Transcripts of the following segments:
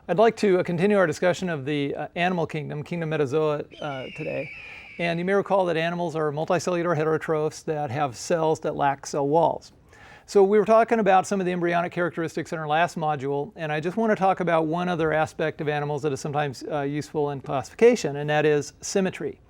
I'd like to continue our discussion of the animal kingdom, kingdom metazoa, today. And you may recall that animals are multicellular heterotrophs that have cells that lack cell walls. So we were talking about some of the embryonic characteristics in our last module, and I just want to talk about one other aspect of animals that is sometimes useful in classification, and that is symmetry.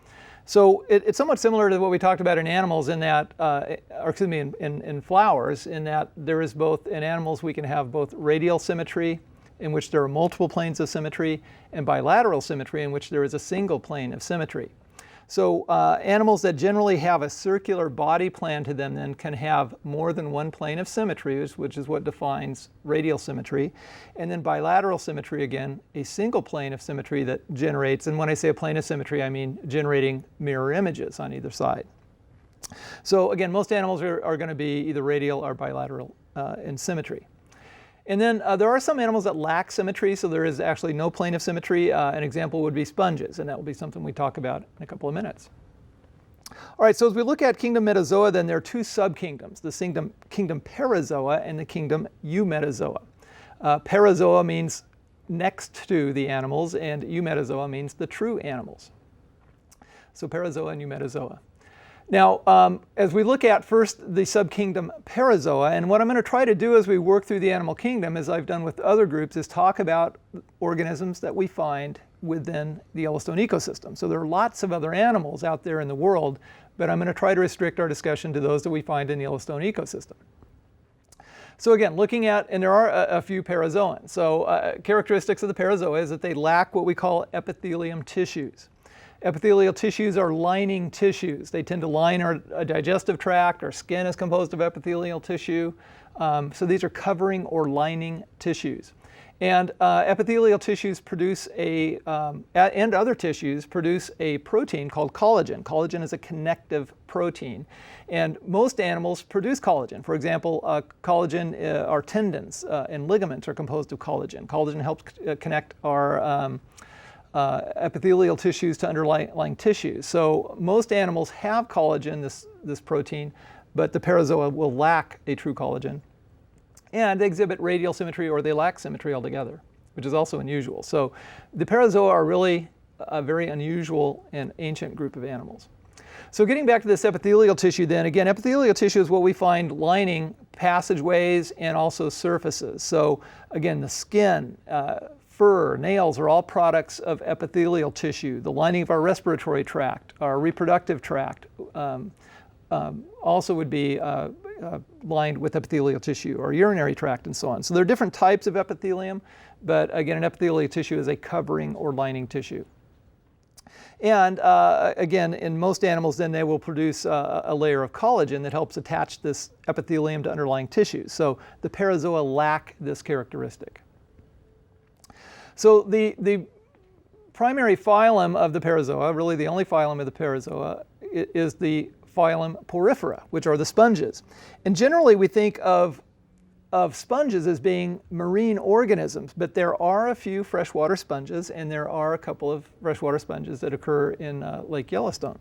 So it's somewhat similar to what we talked about in animals in that, in flowers, in that there is both, in animals we can have both radial symmetry, in which there are multiple planes of symmetry, and bilateral symmetry, in which there is a single plane of symmetry. So animals that generally have a circular body plan to them then can have more than one plane of symmetry, which is what defines radial symmetry. And then bilateral symmetry, again, a single plane of symmetry that generates, and when I say a plane of symmetry, I mean generating mirror images on either side. So again, most animals are going to be either radial or bilateral in symmetry. And then there are some animals that lack symmetry, so there is actually no plane of symmetry. An example would be sponges, and that will be something we talk about in a couple of minutes. All right, so as we look at kingdom metazoa, then there are two subkingdoms, the kingdom parazoa and the kingdom eumetazoa. Parazoa means next to the animals, and eumetazoa means the true animals. So parazoa and eumetazoa. Now, as we look at first the subkingdom parazoa, and what I'm going to try to do as we work through the animal kingdom, as I've done with other groups, is talk about organisms that we find within the Yellowstone ecosystem. So there are lots of other animals out there in the world, but I'm going to try to restrict our discussion to those that we find in the Yellowstone ecosystem. So again, looking at, and there are a few parazoans. So characteristics of the parazoa is that they lack what we call epithelium tissues. Epithelial tissues are lining tissues. They tend to line our digestive tract. Our skin is composed of epithelial tissue. So these are covering or lining tissues. And epithelial tissues produce and other tissues produce a protein called collagen. Collagen is a connective protein. And most animals produce collagen. For example, collagen, our tendons and ligaments are composed of collagen. Collagen helps connect our epithelial tissues to underlying tissues. So most animals have collagen, this protein, but the parazoa will lack a true collagen. And they exhibit radial symmetry or they lack symmetry altogether, which is also unusual. So the parazoa are really a very unusual and ancient group of animals. So getting back to this epithelial tissue then, again, epithelial tissue is what we find lining passageways and also surfaces. So again, the skin, fur, nails are all products of epithelial tissue. The lining of our respiratory tract, our reproductive tract also would be lined with epithelial tissue, or urinary tract and so on. So there are different types of epithelium, but again, an epithelial tissue is a covering or lining tissue. And again, in most animals then they will produce a layer of collagen that helps attach this epithelium to underlying tissues. So the parazoa lack this characteristic. So the primary phylum of the parazoa, really the only phylum of the parazoa, is the phylum Porifera, which are the sponges. And generally we think of sponges as being marine organisms, but there are a few freshwater sponges, and there are a couple of freshwater sponges that occur in Lake Yellowstone.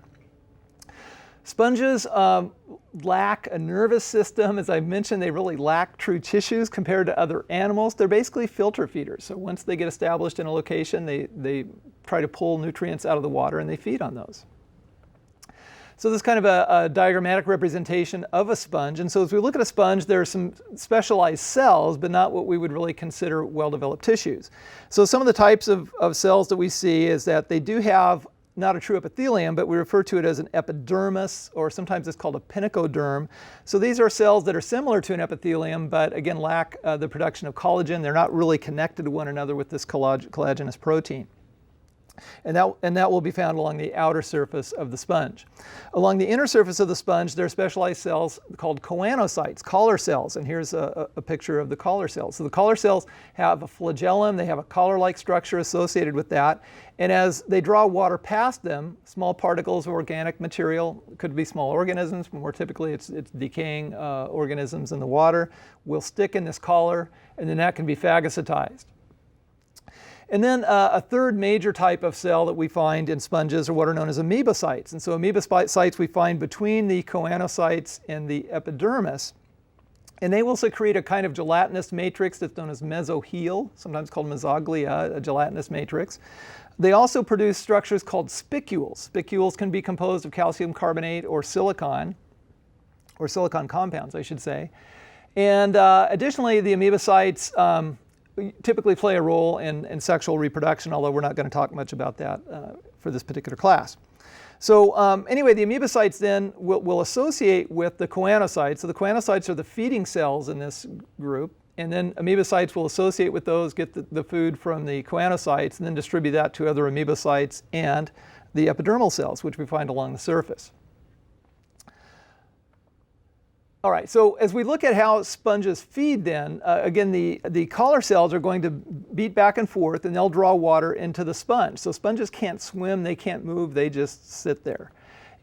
Sponges lack a nervous system. As I mentioned, they really lack true tissues compared to other animals. They're basically filter feeders. So once they get established in a location, they try to pull nutrients out of the water and they feed on those. So this is kind of a diagrammatic representation of a sponge. And so as we look at a sponge, there are some specialized cells, but not what we would really consider well-developed tissues. So some of the types of cells that we see is that they do have not a true epithelium, but we refer to it as an epidermis, or sometimes it's called a pinicoderm. So these are cells that are similar to an epithelium, but again lack the production of collagen. They're not really connected to one another with this collagenous protein. And that will be found along the outer surface of the sponge. Along the inner surface of the sponge, there are specialized cells called choanocytes, collar cells. And here's a picture of the collar cells. So the collar cells have a flagellum. They have a collar-like structure associated with that. And as they draw water past them, small particles of organic material, could be small organisms, but more typically it's decaying organisms in the water, will stick in this collar, and then that can be phagocytized. And then a third major type of cell that we find in sponges are what are known as amoebocytes. And so amoebocytes we find between the choanocytes and the epidermis. And they will secrete a kind of gelatinous matrix that's known as mesohele, sometimes called mesoglia, a gelatinous matrix. They also produce structures called spicules. Spicules can be composed of calcium carbonate or silicon compounds, I should say. And additionally, the amoebocytes typically play a role in sexual reproduction, although we're not going to talk much about that for this particular class. So anyway, the amoebocytes then will associate with the choanocytes. So the choanocytes are the feeding cells in this group. And then amoebocytes will associate with those, get the food from the choanocytes, and then distribute that to other amoebocytes and the epidermal cells, which we find along the surface. All right, so as we look at how sponges feed then, again, the collar cells are going to beat back and forth, and they'll draw water into the sponge. So sponges can't swim, they can't move, they just sit there.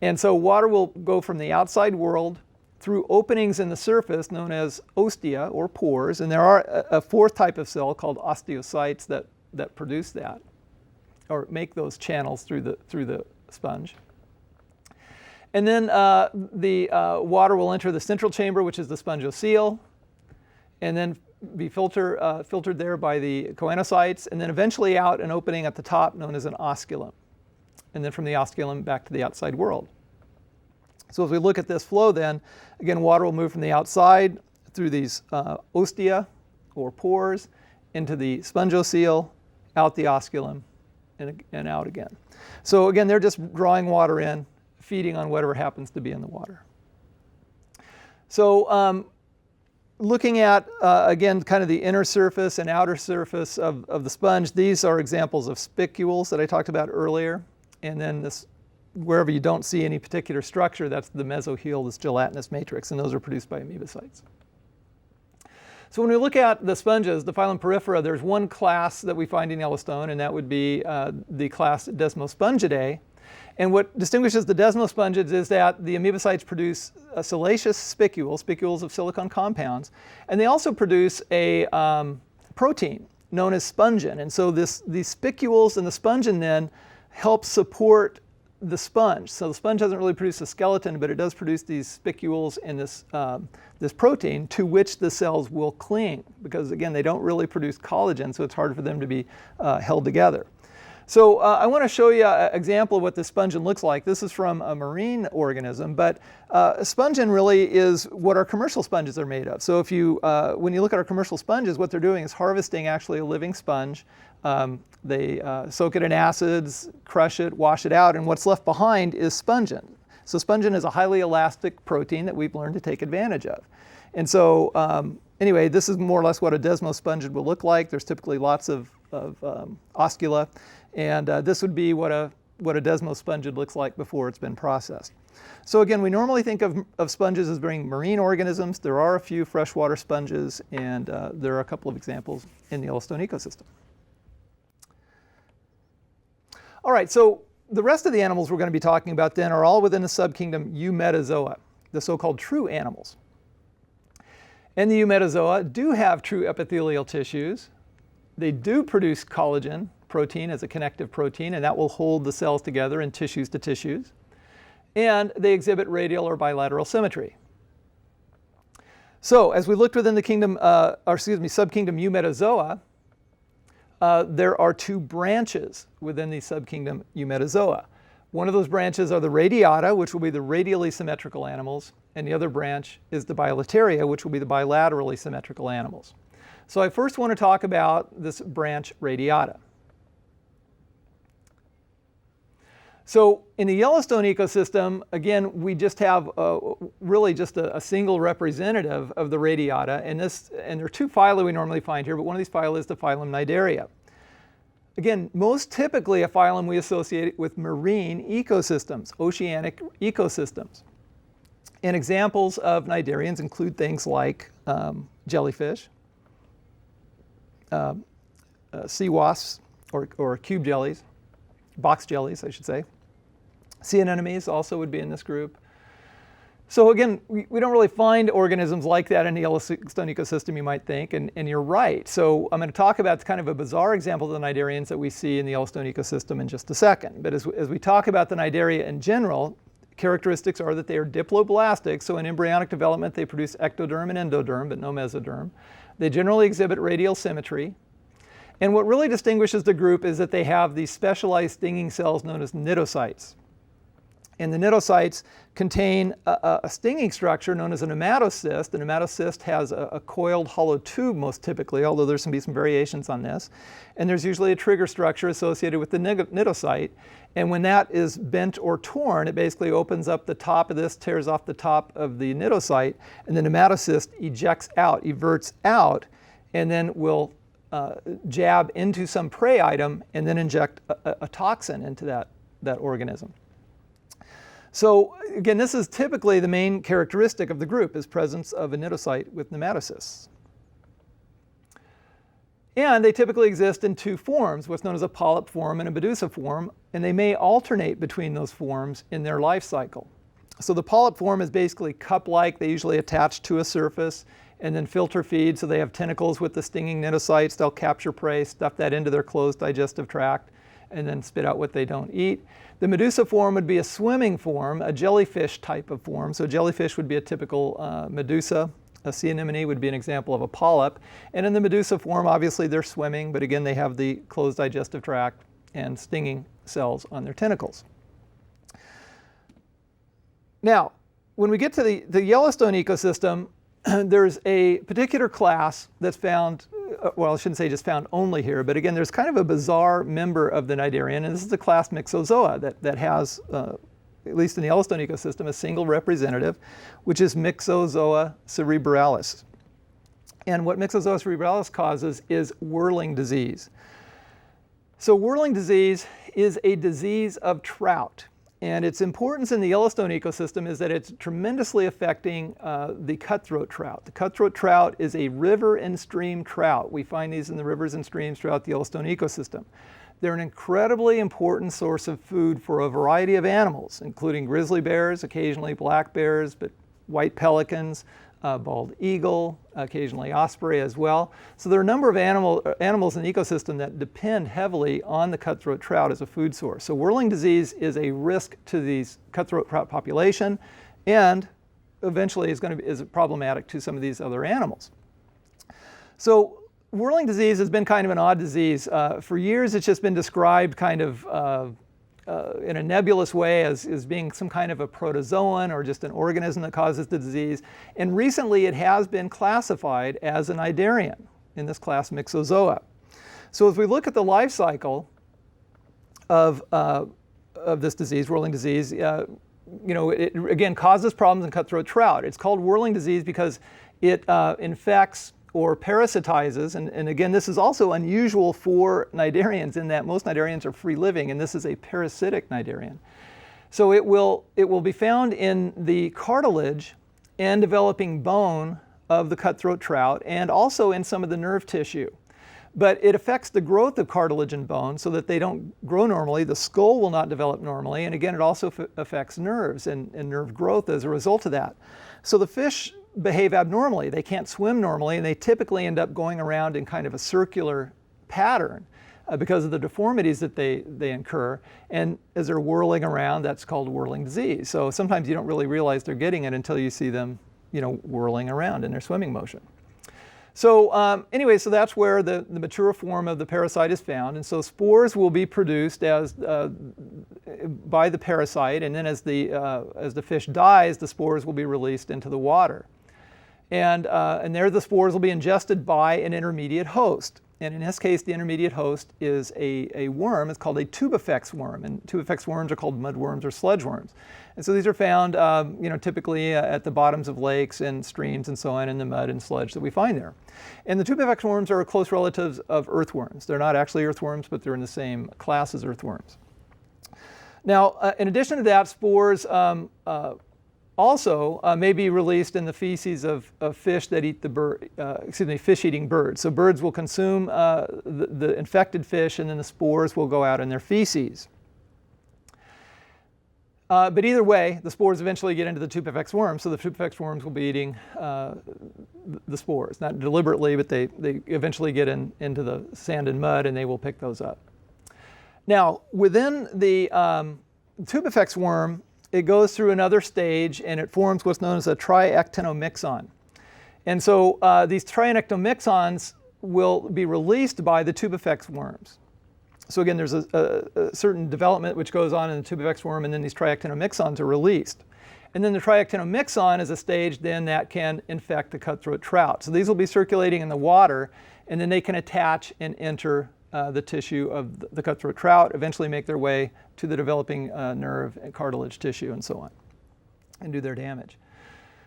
And so water will go from the outside world through openings in the surface known as ostia or pores, and there are a fourth type of cell called osteocytes that produce that, or make those channels through the sponge. And then the water will enter the central chamber, which is the spongiocele, and then be filtered there by the choanocytes, and then eventually out an opening at the top known as an osculum, and then from the osculum back to the outside world. So as we look at this flow then, again, water will move from the outside through these ostia or pores into the spongiocele, out the osculum, and out again. So again, they're just drawing water in, feeding on whatever happens to be in the water. So looking at, again, kind of the inner surface and outer surface of the sponge, these are examples of spicules that I talked about earlier. And then this, wherever you don't see any particular structure, that's the mesohele, this gelatinous matrix, and those are produced by amoebocytes. So when we look at the sponges, the phylum Porifera, there's one class that we find in Yellowstone, and that would be the class Desmospongidae. And what distinguishes the desmospongids is that the amoebocytes produce siliceous spicules of silicon compounds, and they also produce a protein known as spongin. And so these spicules and the spongin then help support the sponge. So the sponge doesn't really produce a skeleton, but it does produce these spicules and this protein to which the cells will cling, because again, they don't really produce collagen, so it's hard for them to be held together. So I want to show you an example of what the spongin looks like. This is from a marine organism, but spongin really is what our commercial sponges are made of. So if you, when you look at our commercial sponges, what they're doing is harvesting actually a living sponge. They soak it in acids, crush it, wash it out, and what's left behind is spongin. So spongin is a highly elastic protein that we've learned to take advantage of. And so anyway, this is more or less what a desmospongid will look like. There's typically lots of oscula. And this would be what a desmospongid looks like before it's been processed. So again, we normally think of sponges as being marine organisms. There are a few freshwater sponges, and there are a couple of examples in the Yellowstone ecosystem. All right, so the rest of the animals we're going to be talking about then are all within the subkingdom Eumetazoa, the so-called true animals. And the Eumetazoa do have true epithelial tissues. They do produce collagen protein as a connective protein, and that will hold the cells together in tissues to tissues. And they exhibit radial or bilateral symmetry. So as we looked within the subkingdom Eumetazoa, there are two branches within the subkingdom Eumetazoa. One of those branches are the radiata, which will be the radially symmetrical animals, and the other branch is the bilateria, which will be the bilaterally symmetrical animals. So I first want to talk about this branch radiata. So in the Yellowstone ecosystem, again, we just have really just a single representative of the radiata, and there are two phyla we normally find here, but one of these phyla is the phylum Cnidaria. Again, most typically a phylum we associate with marine ecosystems, oceanic ecosystems. And examples of cnidarians include things like jellyfish, sea wasps, or cube jellies, box jellies, I should say. Sea anemones also would be in this group. So again, we don't really find organisms like that in the Yellowstone ecosystem, you might think, and you're right. So I'm going to talk about kind of a bizarre example of the cnidarians that we see in the Yellowstone ecosystem in just a second. But as we talk about the cnidaria in general, characteristics are that they are diploblastic, so in embryonic development they produce ectoderm and endoderm, but no mesoderm. They generally exhibit radial symmetry. And what really distinguishes the group is that they have these specialized stinging cells known as cnidocytes. And the cnidocytes contain a stinging structure known as a nematocyst. The nematocyst has a coiled hollow tube most typically, although there's going to be some variations on this. And there's usually a trigger structure associated with the cnidocyte. And when that is bent or torn, it basically opens up the top of this, tears off the top of the cnidocyte, and the nematocyst ejects out, everts out, and then will jab into some prey item and then inject a toxin into that organism. So again, this is typically the main characteristic of the group, is presence of a cnidocyte with nematocysts. And they typically exist in two forms, what's known as a polyp form and a medusa form, and they may alternate between those forms in their life cycle. So the polyp form is basically cup-like. They usually attach to a surface and then filter feed, so they have tentacles with the stinging cnidocytes. They'll capture prey, stuff that into their closed digestive tract, and then spit out what they don't eat. The medusa form would be a swimming form, a jellyfish type of form. So jellyfish would be a typical medusa. A sea anemone would be an example of a polyp. And in the medusa form, obviously they're swimming, but again, they have the closed digestive tract and stinging cells on their tentacles. Now, when we get to the Yellowstone ecosystem, there's a particular class that's found, well, I shouldn't say just found only here, but again, there's kind of a bizarre member of the cnidarian, and this is the class Myxozoa that has, at least in the Yellowstone ecosystem, a single representative, which is Myxozoa cerebralis. And what Myxozoa cerebralis causes is whirling disease. So whirling disease is a disease of trout. And its importance in the Yellowstone ecosystem is that it's tremendously affecting the cutthroat trout. The cutthroat trout is a river and stream trout. We find these in the rivers and streams throughout the Yellowstone ecosystem. They're an incredibly important source of food for a variety of animals, including grizzly bears, occasionally black bears, but white pelicans, bald eagle, occasionally osprey as well. So there are a number of animals in the ecosystem that depend heavily on the cutthroat trout as a food source. So whirling disease is a risk to the cutthroat trout population, and eventually is problematic to some of these other animals. So whirling disease has been kind of an odd disease. For years, it's just been described kind of in a nebulous way as being some kind of a protozoan or just an organism that causes the disease. And recently it has been classified as a cnidarian in this class Myxozoa. So if we look at the life cycle of this disease, whirling disease, it again causes problems in cutthroat trout. It's called whirling disease because it infects or parasitizes, and again, this is also unusual for cnidarians in that most cnidarians are free living, and this is a parasitic cnidarian. So it will be found in the cartilage and developing bone of the cutthroat trout, and also in some of the nerve tissue. But it affects the growth of cartilage and bone so that they don't grow normally. The skull will not develop normally, and again, it also affects nerves and nerve growth as a result of that. So the fish behave abnormally. They can't swim normally, and they typically end up going around in kind of a circular pattern because of the deformities that they incur. And as they're whirling around, that's called whirling disease. So sometimes you don't really realize they're getting it until you see them, whirling around in their swimming motion. So anyway, so that's where the mature form of the parasite is found. And so spores will be produced by the parasite, and then as the fish dies, the spores will be released into the water. And there the spores will be ingested by an intermediate host. And in this case, the intermediate host is a worm. It's called a tubifex worm. And tubifex worms are called mudworms or sludge worms. And so these are found typically at the bottoms of lakes and streams and so on, in the mud and sludge that we find there. And the tubifex worms are close relatives of earthworms. They're not actually earthworms, but they're in the same class as earthworms. Now, in addition to that, spores also may be released in the feces of fish that eat fish-eating birds. So birds will consume the infected fish, and then the spores will go out in their feces. But either way, the spores eventually get into the tubifex worms, so the tubifex worms will be eating the spores. Not deliberately, but they eventually get into the sand and mud, and they will pick those up. Now, within the tubifex worm, it goes through another stage and it forms what's known as a triactinomyxon. And so these triactinomyxons will be released by the tubifex worms. So again, there's a certain development which goes on in the tubifex worm, and then these triactinomyxons are released. And then the triactinomyxon is a stage then that can infect the cutthroat trout. So these will be circulating in the water, and then they can attach and enter the tissue of the cutthroat trout, eventually make their way to the developing nerve and cartilage tissue and so on, and do their damage.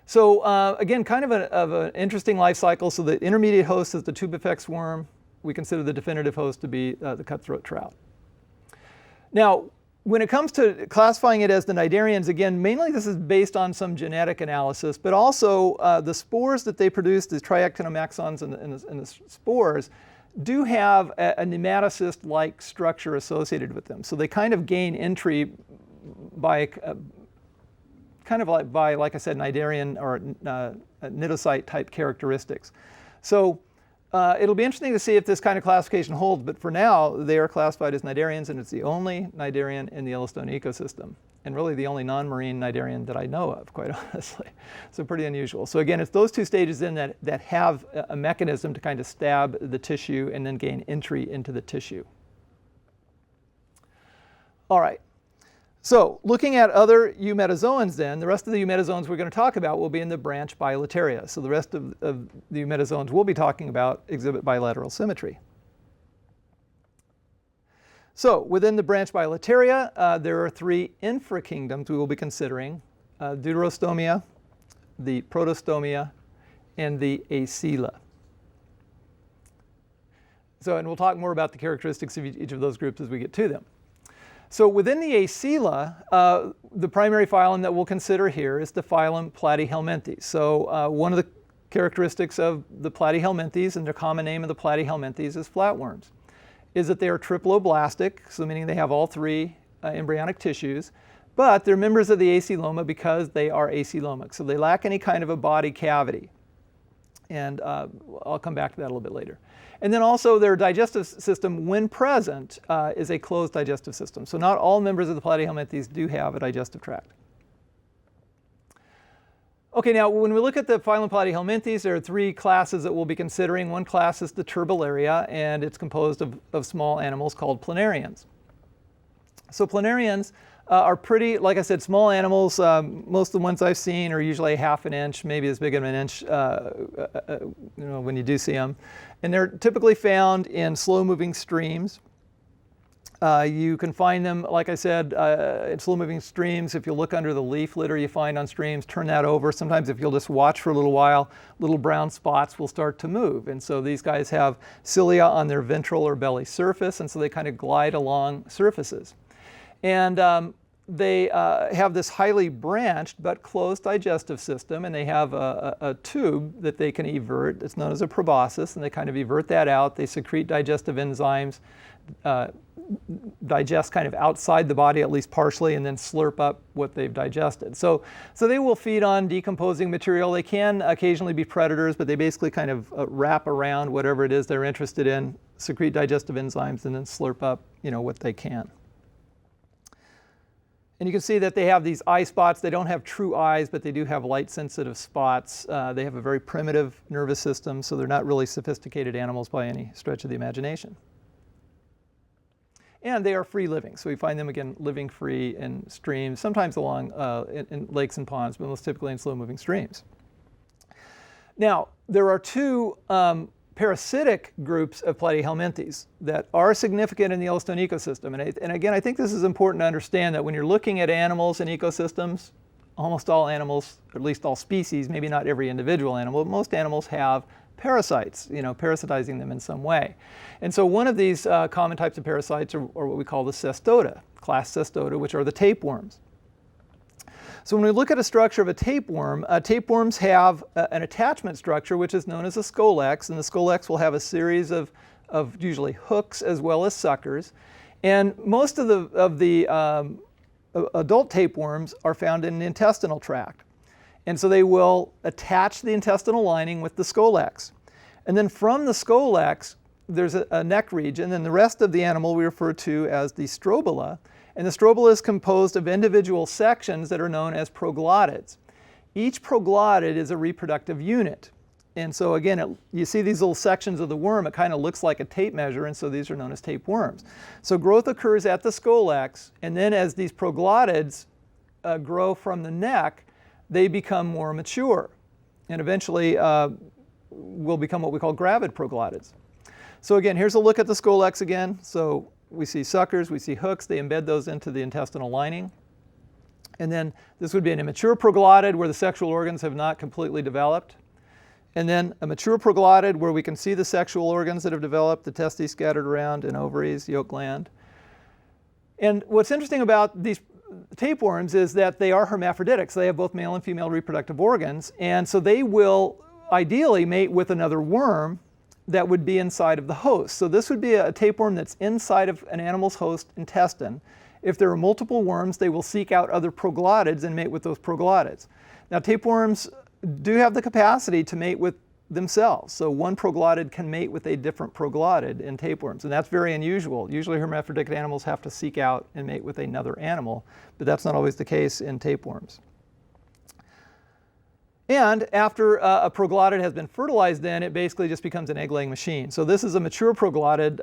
So again, kind of an interesting life cycle. So the intermediate host is the tubifex worm. We consider the definitive host to be the cutthroat trout. Now, when it comes to classifying it as the cnidarians, again, mainly this is based on some genetic analysis, but also the spores that they produce, the triactinomyxons and the spores, do have a nematocyst-like structure associated with them. So they kind of gain entry by like I said, cnidarian or cnidocyte type characteristics. So it'll be interesting to see if this kind of classification holds, but for now, they are classified as cnidarians, and it's the only cnidarian in the Yellowstone ecosystem, and really the only non-marine cnidarian that I know of, quite honestly. So pretty unusual. So again, it's those two stages in that have a mechanism to kind of stab the tissue and then gain entry into the tissue. All right. So looking at other eumetazoans then, the rest of the eumetazoans we're going to talk about will be in the branch Bilateria. So the rest of the eumetazoans we'll be talking about exhibit bilateral symmetry. So within the branch Bilateria, there are three infrakingdoms we will be considering: Deuterostomia, the Protostomia, and the Acela. So, and we'll talk more about the characteristics of each of those groups as we get to them. So within the Acela, the primary phylum that we'll consider here is the phylum Platyhelminthes. So one of the characteristics of the Platyhelminthes, and their common name of the Platyhelminthes is flatworms, is that they are triploblastic, so meaning they have all three embryonic tissues, but they're members of the Acyloma because they are acoelomic, so they lack any kind of a body cavity. And I'll come back to that a little bit later. And then also their digestive system, when present, is a closed digestive system. So not all members of the Platyhelminthes do have a digestive tract. Okay, now when we look at the phylum Platyhelminthes, there are three classes that we'll be considering. One class is the Turbellaria, and it's composed of small animals called planarians. So planarians are pretty, like I said, small animals. Most of the ones I've seen are usually 1/2 inch, maybe as big as an inch, when you do see them. And they're typically found in slow-moving streams. You can find them, like I said, in slow-moving streams. If you look under the leaf litter you find on streams, turn that over. Sometimes if you'll just watch for a little while, little brown spots will start to move. And so these guys have cilia on their ventral or belly surface, and so they kind of glide along surfaces. And they have this highly branched but closed digestive system, and they have a tube that they can evert. It's known as a proboscis, and they kind of evert that out. They secrete digestive enzymes, digest kind of outside the body, at least partially, and then slurp up what they've digested. So they will feed on decomposing material. They can occasionally be predators, but they basically kind of wrap around whatever it is they're interested in, secrete digestive enzymes, and then slurp up, what they can. And you can see that they have these eye spots. They don't have true eyes, but they do have light-sensitive spots. They have a very primitive nervous system, so they're not really sophisticated animals by any stretch of the imagination. And they are free-living, so we find them, again, living free in streams, sometimes along in lakes and ponds, but most typically in slow-moving streams. Now, there are two parasitic groups of Platyhelminthes that are significant in the Yellowstone ecosystem. And again, I think this is important to understand that when you're looking at animals and ecosystems, almost all animals, or at least all species, maybe not every individual animal, but most animals have parasites, parasitizing them in some way. And so one of these common types of parasites are what we call the Cestota, class Cestota, which are the tapeworms. So when we look at a structure of a tapeworm, tapeworms have an attachment structure which is known as a scolex, and the scolex will have a series of usually hooks as well as suckers. And most of the adult tapeworms are found in the intestinal tract. And so they will attach the intestinal lining with the scolex. And then from the scolex, there's a neck region, and the rest of the animal we refer to as the strobila. And the strobel is composed of individual sections that are known as proglottids. Each proglottid is a reproductive unit. And so again, you see these little sections of the worm, it kind of looks like a tape measure, and so these are known as tapeworms. So growth occurs at the scolex, and then as these proglottids grow from the neck, they become more mature, and eventually will become what we call gravid proglottids. So again, here's a look at the scolex again. So we see suckers, we see hooks, they embed those into the intestinal lining. And then this would be an immature proglottid where the sexual organs have not completely developed. And then a mature proglottid where we can see the sexual organs that have developed, the testes scattered around, and ovaries, yolk gland. And what's interesting about these tapeworms is that they are hermaphroditic. So they have both male and female reproductive organs. And so they will ideally mate with another worm that would be inside of the host. So this would be a tapeworm that's inside of an animal's host intestine. If there are multiple worms, they will seek out other proglottids and mate with those proglottids. Now tapeworms do have the capacity to mate with themselves. So one proglottid can mate with a different proglottid in tapeworms, and that's very unusual. Usually hermaphroditic animals have to seek out and mate with another animal, but that's not always the case in tapeworms. And after a proglottid has been fertilized, then it basically just becomes an egg-laying machine. So this is a mature proglottid.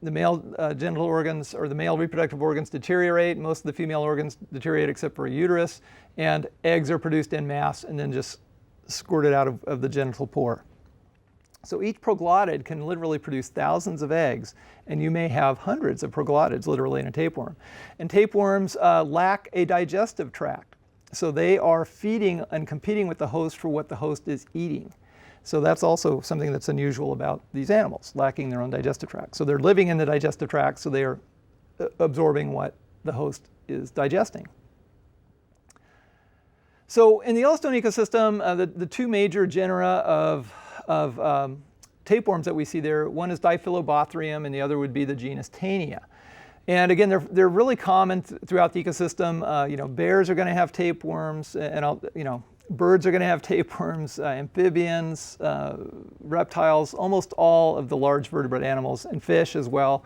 The male genital organs or the male reproductive organs deteriorate. Most of the female organs deteriorate except for a uterus, and eggs are produced en masse and then just squirted out of the genital pore. So each proglottid can literally produce thousands of eggs, and you may have hundreds of proglottids literally in a tapeworm. And tapeworms lack a digestive tract. So they are feeding and competing with the host for what the host is eating. So that's also something that's unusual about these animals, lacking their own digestive tract. So they're living in the digestive tract, so they are absorbing what the host is digesting. So in the Yellowstone ecosystem, the two major genera of tapeworms that we see there, one is Diphyllobothrium and the other would be the genus Taenia. And again, they're really common throughout the ecosystem. Bears are going to have tapeworms, and birds are going to have tapeworms, amphibians, reptiles, almost all of the large vertebrate animals, and fish as well,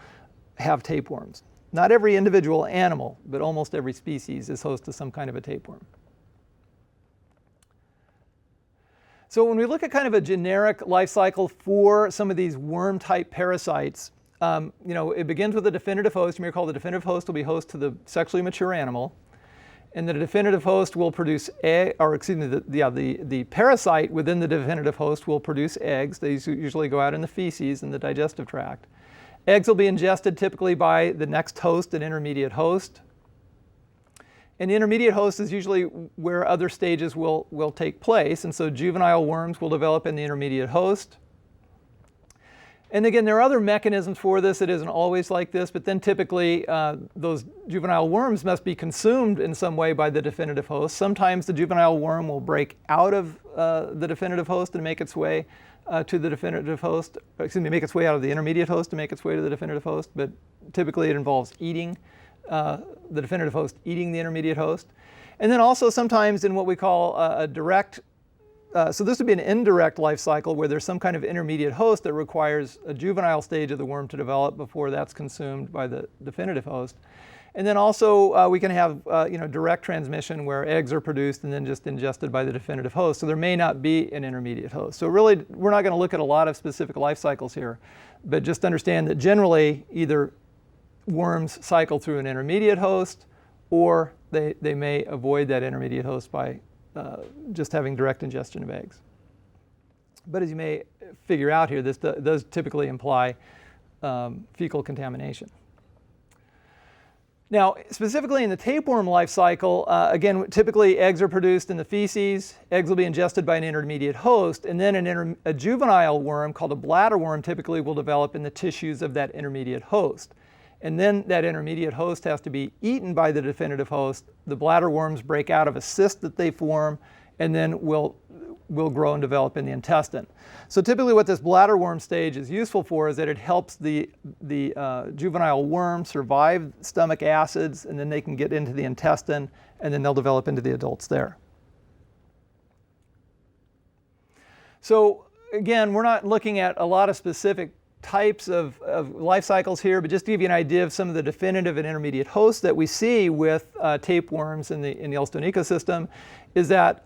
have tapeworms. Not every individual animal, but almost every species is host to some kind of a tapeworm. So when we look at kind of a generic life cycle for some of these worm-type parasites, it begins with a definitive host. You may recall the definitive host will be host to the sexually mature animal, and the definitive host will produce the parasite within the definitive host will produce eggs. These usually go out in the feces in the digestive tract. Eggs will be ingested typically by the next host, an intermediate host. And the intermediate host is usually where other stages will take place, and so juvenile worms will develop in the intermediate host. And again, there are other mechanisms for this. It isn't always like this, but then typically those juvenile worms must be consumed in some way by the definitive host. Sometimes the juvenile worm will break out of the definitive host and make its way to the definitive host, make its way out of the intermediate host to make its way to the definitive host, but typically it involves eating the definitive host, eating the intermediate host. And then also sometimes in what we call a direct so this would be an indirect life cycle where there's some kind of intermediate host that requires a juvenile stage of the worm to develop before that's consumed by the definitive host. And then also we can have direct transmission where eggs are produced and then just ingested by the definitive host. So there may not be an intermediate host. So really we're not going to look at a lot of specific life cycles here, but just understand that generally either worms cycle through an intermediate host or they may avoid that intermediate host by just having direct ingestion of eggs. But as you may figure out here, this does typically imply fecal contamination. Now, specifically in the tapeworm life cycle, again, typically eggs are produced in the feces. Eggs will be ingested by an intermediate host, and then a juvenile worm called a bladder worm typically will develop in the tissues of that intermediate host. And then that intermediate host has to be eaten by the definitive host. The bladder worms break out of a cyst that they form and then will grow and develop in the intestine. So typically what this bladder worm stage is useful for is that it helps the juvenile worm survive stomach acids, and then they can get into the intestine and then they'll develop into the adults there. So again, we're not looking at a lot of specific types of life cycles here, but just to give you an idea of some of the definitive and intermediate hosts that we see with tapeworms in the Yellowstone ecosystem, is that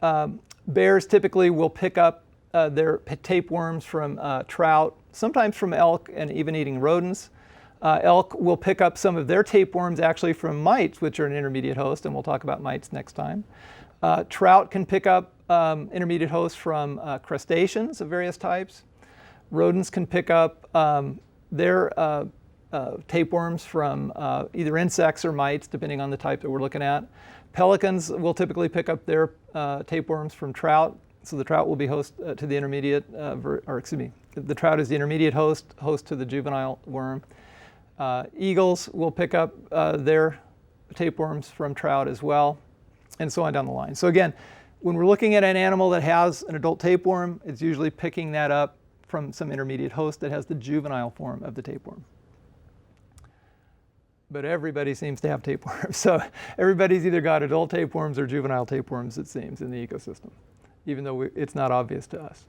bears typically will pick up their tapeworms from trout, sometimes from elk and even eating rodents. Elk will pick up some of their tapeworms actually from mites, which are an intermediate host, and we'll talk about mites next time. Trout can pick up intermediate hosts from crustaceans of various types. Rodents can pick up their tapeworms from either insects or mites, depending on the type that we're looking at. Pelicans will typically pick up their tapeworms from trout, so the trout will be host to the intermediate, the trout is the intermediate host to the juvenile worm. Eagles will pick up their tapeworms from trout as well, and so on down the line. So again, when we're looking at an animal that has an adult tapeworm, it's usually picking that up from some intermediate host that has the juvenile form of the tapeworm. But everybody seems to have tapeworms. So everybody's either got adult tapeworms or juvenile tapeworms, it seems, in the ecosystem, even though it's not obvious to us.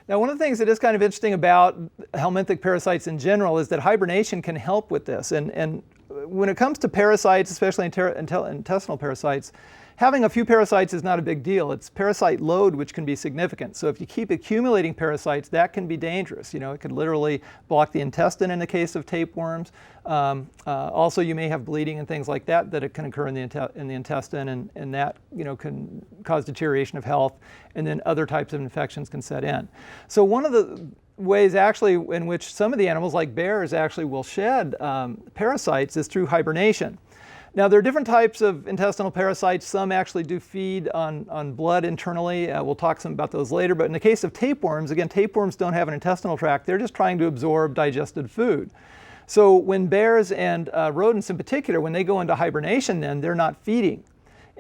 Now, one of the things that is kind of interesting about helminthic parasites in general is that hibernation can help with this. And when it comes to parasites, especially intestinal parasites, having a few parasites is not a big deal. It's parasite load which can be significant. So if you keep accumulating parasites, that can be dangerous. You know, it could literally block the intestine in the case of tapeworms. Also, you may have bleeding and things like that it can occur in the intestine, and that, you know, can cause deterioration of health, and then other types of infections can set in. So one of the ways actually in which some of the animals like bears actually will shed parasites is through hibernation. Now, there are different types of intestinal parasites. Some actually do feed on blood internally. We'll talk some about those later. But in the case of tapeworms, again, tapeworms don't have an intestinal tract. They're just trying to absorb digested food. So when bears and rodents in particular, when they go into hibernation, then they're not feeding.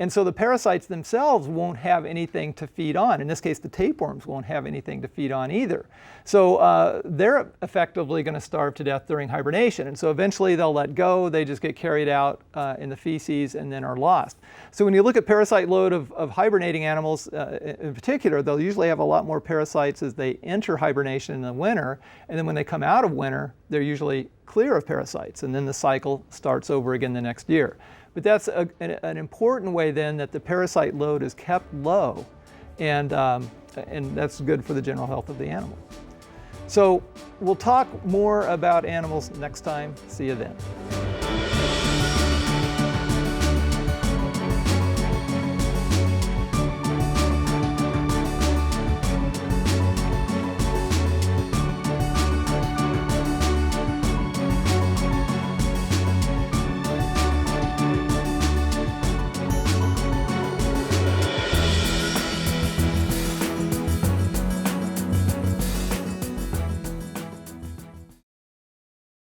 And so the parasites themselves won't have anything to feed on. In this case, the tapeworms won't have anything to feed on either. So they're effectively going to starve to death during hibernation. And so eventually they'll let go. They just get carried out in the feces and then are lost. So when you look at parasite load of hibernating animals in particular, they'll usually have a lot more parasites as they enter hibernation in the winter. And then when they come out of winter, they're usually clear of parasites. And then the cycle starts over again the next year. But that's an important way then that the parasite load is kept low, and that's good for the general health of the animal. So we'll talk more about animals next time. See you then.